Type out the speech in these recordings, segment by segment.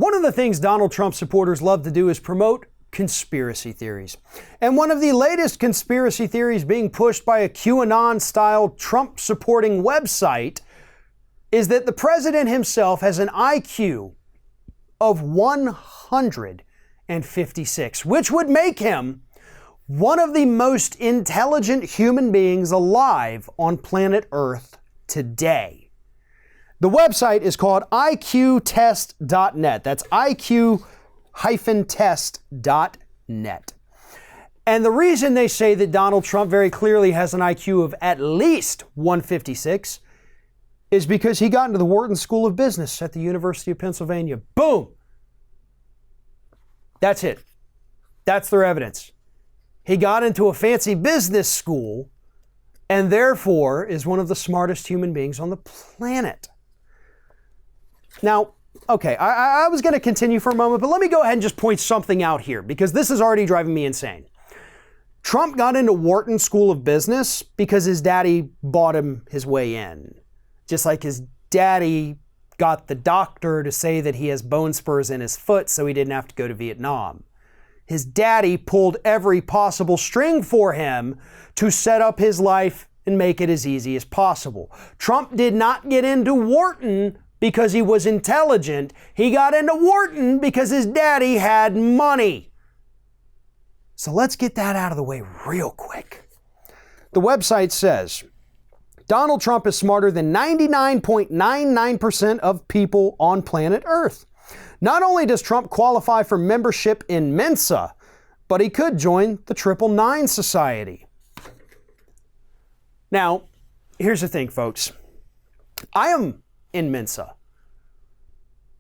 One of the things Donald Trump supporters love to do is promote conspiracy theories. And one of the latest conspiracy theories being pushed by a QAnon-style Trump-supporting website is that the president himself has an IQ of 156, which would make him one of the most intelligent human beings alive on planet Earth today. The website is called iqtest.net. That's iq-test.net. And the reason they say that Donald Trump very clearly has an IQ of at least 156 is because he got into the Wharton School of Business at the University of Pennsylvania. Boom! That's it. That's their evidence. He got into a fancy business school and therefore is one of the smartest human beings on the planet. Now, okay, I was going to continue for a moment, but let me go ahead and just point something out here because this is already driving me insane. Trump got into Wharton School of Business because his daddy bought him his way in. Just like his daddy got the doctor to say that he has bone spurs in his foot so he didn't have to go to Vietnam. His daddy pulled every possible string for him to set up his life and make it as easy as possible. Trump did not get into Wharton because he was intelligent. He got into Wharton because his daddy had money. So let's get that out of the way real quick. The website says, Donald Trump is smarter than 99.99% of people on planet Earth. Not only does Trump qualify for membership in Mensa, but he could join the 999 Society. Now, here's the thing, folks. I am in Mensa.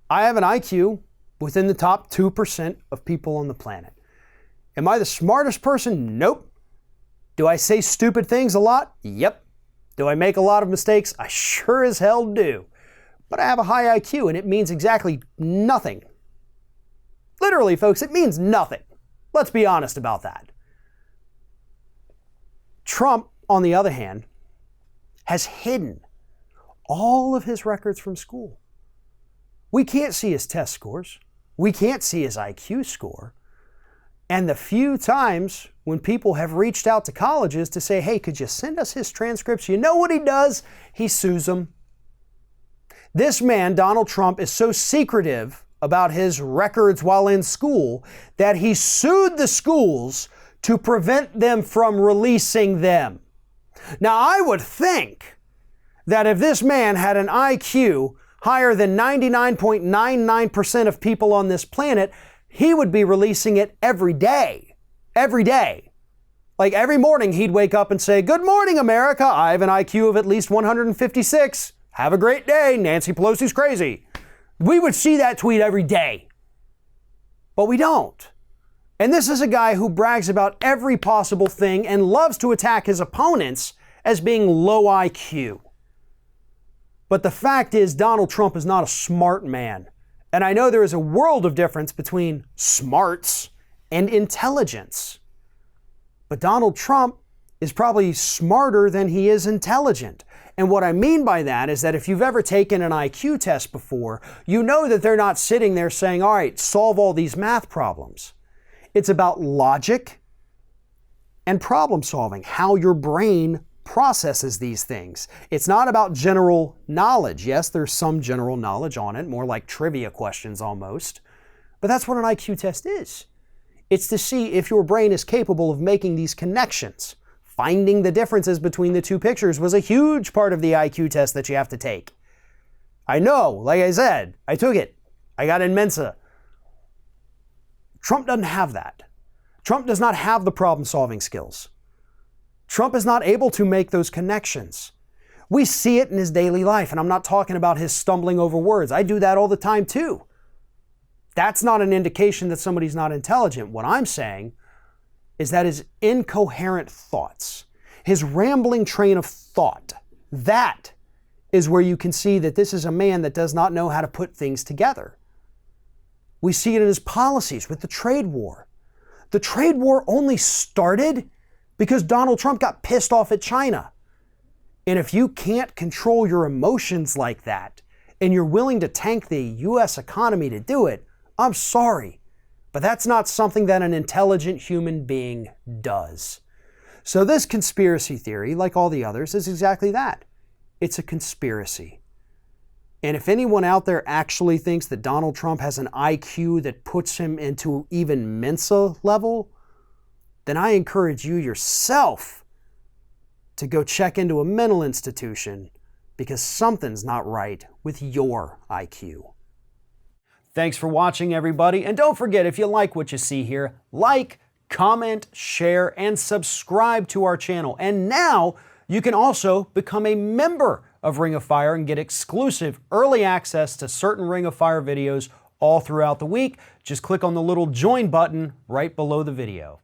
I have an IQ within the top 2% of people on the planet. Am I the smartest person? Nope. Do I say stupid things a lot? Yep. Do I make a lot of mistakes? I sure as hell do. But I have a high IQ and it means exactly nothing. Literally, folks, it means nothing. Let's be honest about that. Trump, on the other hand, has hidden all of his records from school. We can't see his test scores. We can't see his IQ score. And the few times when people have reached out to colleges to say, hey, could you send us his transcripts? You know what he does? He sues them. This man, Donald Trump, is so secretive about his records while in school that he sued the schools to prevent them from releasing them. Now, I would think that if this man had an IQ higher than 99.99% of people on this planet, he would be releasing it every day. Every day. Like every morning he'd wake up and say, good morning, America. I have an IQ of at least 156. Have a great day. Nancy Pelosi's crazy. We would see that tweet every day. But we don't. And this is a guy who brags about every possible thing and loves to attack his opponents as being low IQ. But the fact is, Donald Trump is not a smart man. And I know there is a world of difference between smarts and intelligence. But Donald Trump is probably smarter than he is intelligent. And what I mean by that is that if you've ever taken an IQ test before, you know that they're not sitting there saying, all right, solve all these math problems. It's about logic and problem solving, how your brain processes these things. It's not about general knowledge. Yes, there's some general knowledge on it, more like trivia questions almost. But that's what an IQ test is. It's to see if your brain is capable of making these connections. Finding the differences between the two pictures was a huge part of the IQ test that you have to take. I know, like I said, I took it. I got in Mensa. Trump doesn't have that. Trump does not have the problem-solving skills. Trump is not able to make those connections. We see it in his daily life, and I'm not talking about his stumbling over words. I do that all the time too. That's not an indication that somebody's not intelligent. What I'm saying is that his incoherent thoughts, his rambling train of thought, that is where you can see that this is a man that does not know how to put things together. We see it in his policies with the trade war. The trade war only started because Donald Trump got pissed off at China. And if you can't control your emotions like that, and you're willing to tank the U.S. economy to do it, I'm sorry, but that's not something that an intelligent human being does. So this conspiracy theory, like all the others, is exactly that. It's a conspiracy. And if anyone out there actually thinks that Donald Trump has an IQ that puts him into even Mensa level, then I encourage you yourself to go check into a mental institution, because something's not right with your IQ. Thanks for watching, everybody. And don't forget, if you like what you see here, like, comment, share, and subscribe to our channel. And now you can also become a member of Ring of Fire and get exclusive early access to certain Ring of Fire videos all throughout the week. Just click on the little join button right below the video.